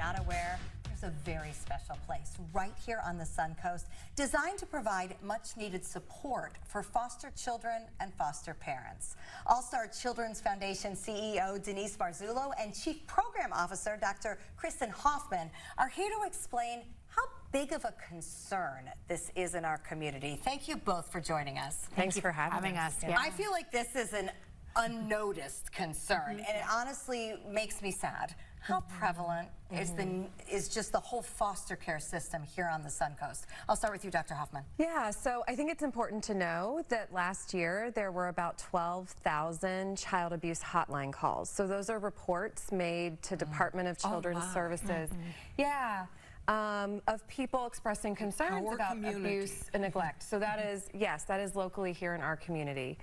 not aware, there's a very special place right here on the Suncoast designed to provide much needed support for foster children and foster parents. All-Star Children's Foundation CEO Denise Marzullo and Chief Program Officer Dr. Kristen Hoffman are here to explain how big of a concern this is in our community. Thank you both for joining us. Thanks for having us. Yeah. I feel like this is an unnoticed concern, and it honestly makes me sad. How prevalent is just the whole foster care system here on the Suncoast? I'll start with you, Dr. Hoffman. Yeah, so I think it's important to know that last year there were about 12,000 child abuse hotline calls. So those are reports made to Department of Children's Services. Yeah. Of people expressing concerns about abuse and neglect. So that is, yes, that is locally here in our community.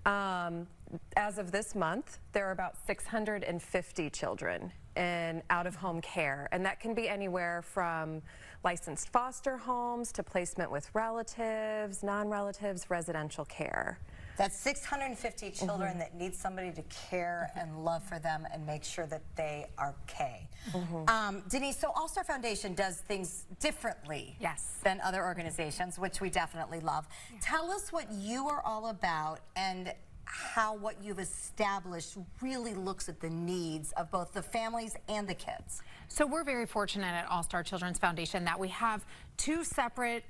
As of this month, there are about 650 children in out-of-home care, and that can be anywhere from licensed foster homes to placement with relatives, non-relatives, residential care. That's 650 children that need somebody to care and love for them and make sure that they are okay. Denise, so All-Star Foundation does things differently than other organizations, which we definitely love. Tell us what you are all about and how what you've established really looks at the needs of both the families and the kids. So we're very fortunate at All-Star Children's Foundation that we have two separate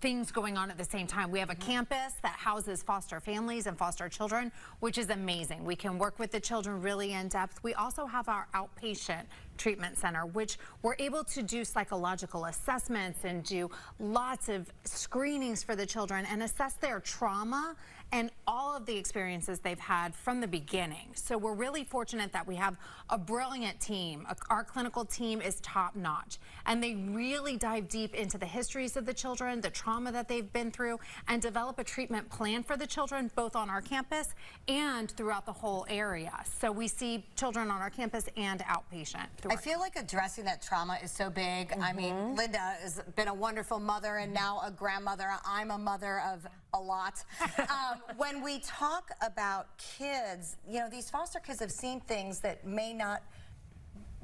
things going on at the same time. We have a campus that houses foster families and foster children, which is amazing. We can work with the children really in depth. We also have our outpatient treatment center, which we're able to do psychological assessments and do lots of screenings for the children and assess their trauma and all of the experiences they've had from the beginning. So we're really fortunate that we have a brilliant team. Our clinical team is top notch, and they really dive deep into the histories of the children, the trauma that they've been through, and develop a treatment plan for the children, both on our campus and throughout the whole area. So we see children on our campus and outpatient. I feel like addressing that trauma is so big. I mean, Linda has been a wonderful mother and now a grandmother. I'm a mother of a lot. When we talk about kids, you know, these foster kids have seen things that may not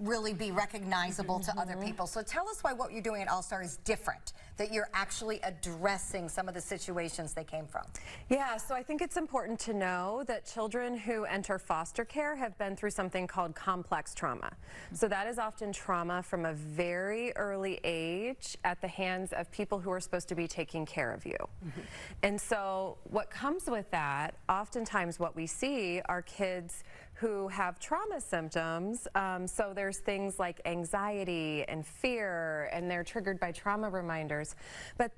really be recognizable to other people. So tell us why what you're doing at All-Star is different, that you're actually addressing some of the situations they came from. Yeah, so I think it's important to know that children who enter foster care have been through something called complex trauma. So that is often trauma from a very early age at the hands of people who are supposed to be taking care of you. And so what comes with that, oftentimes what we see are kids who have trauma symptoms. So there's things like anxiety and fear, and they're triggered by trauma reminders. But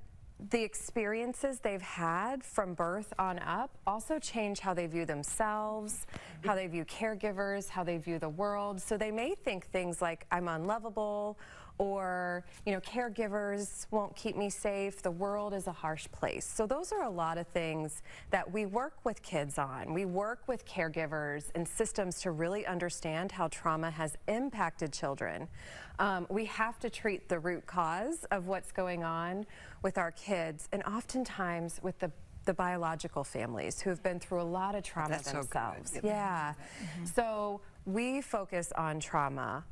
the experiences they've had from birth on up also change how they view themselves, how they view caregivers, how they view the world. So they may think things like, I'm unlovable, or, you know, caregivers won't keep me safe, the world is a harsh place. So those are a lot of things that we work with kids on. We work with caregivers and systems to really understand how trauma has impacted children. We have to treat the root cause of what's going on with our kids, and oftentimes with the biological families who have been through a lot of trauma themselves. So we focus on trauma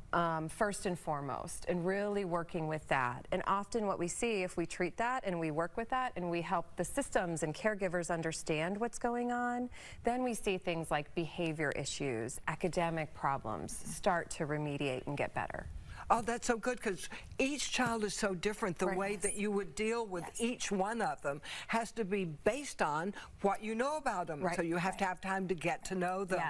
first and foremost, and really working with that. And often what we see, if we treat that and we work with that and we help the systems and caregivers understand what's going on, then we see things like behavior issues, academic problems start to remediate and get better. Oh, that's so good, because each child is so different. The way that you would deal with each one of them has to be based on what you know about them. So you have to have time to get to know them.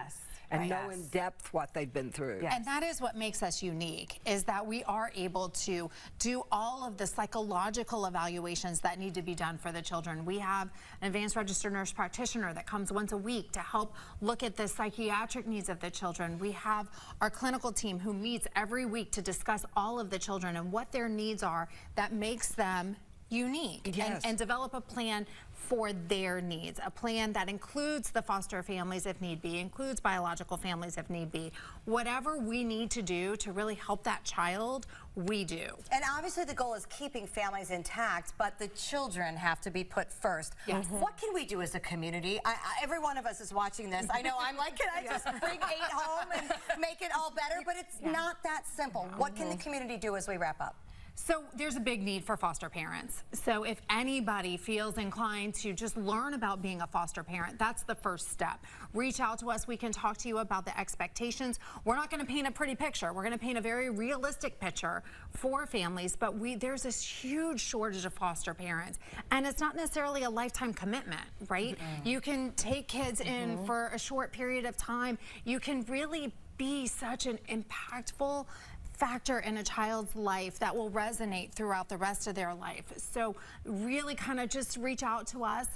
And know in depth what they've been through. And that is what makes us unique, is that we are able to do all of the psychological evaluations that need to be done for the children. We have an advanced registered nurse practitioner that comes once a week to help look at the psychiatric needs of the children. We have our clinical team who meets every week to discuss all of the children and what their needs are that makes them unique and develop a plan for their needs, a plan that includes the foster families if need be, includes biological families if need be. Whatever we need to do to really help that child, we do. And obviously the goal is keeping families intact, but the children have to be put first. Yes. What can we do as a community? Every one of us is watching this. I know I'm like, can I just bring 8 home and make it all better? But it's not that simple. What can the community do as we wrap up? So there's a big need for foster parents. So if anybody feels inclined to just learn about being a foster parent, that's the first step. Reach out to us. We can talk to you about the expectations. We're not going to paint a pretty picture. We're going to paint a very realistic picture for families, but there's this huge shortage of foster parents. And it's not necessarily a lifetime commitment, right? You can take kids in for a short period of time. You can really be such an impactful factor in a child's life that will resonate throughout the rest of their life. So really kind of just reach out to us,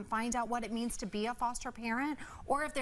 find out what it means to be a foster parent, or if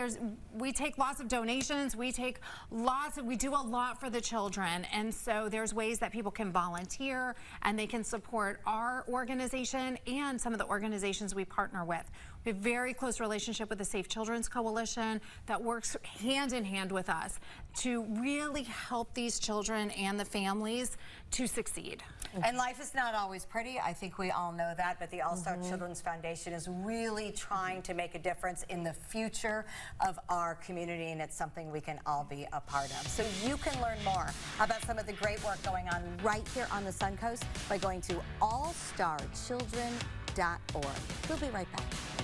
we take lots of donations, we do a lot for the children, and so there's ways that people can volunteer and they can support our organization and some of the organizations we partner with. We have a very close relationship with the Safe Children's Coalition that works hand in hand with us to really help these children and the families to succeed. And life is not always pretty. I think we all know that, but the All-Star Children's Foundation is really trying to make a difference in the future of our community, and it's something we can all be a part of. So you can learn more about some of the great work going on right here on the Suncoast by going to allstarchildren.org. We'll be right back.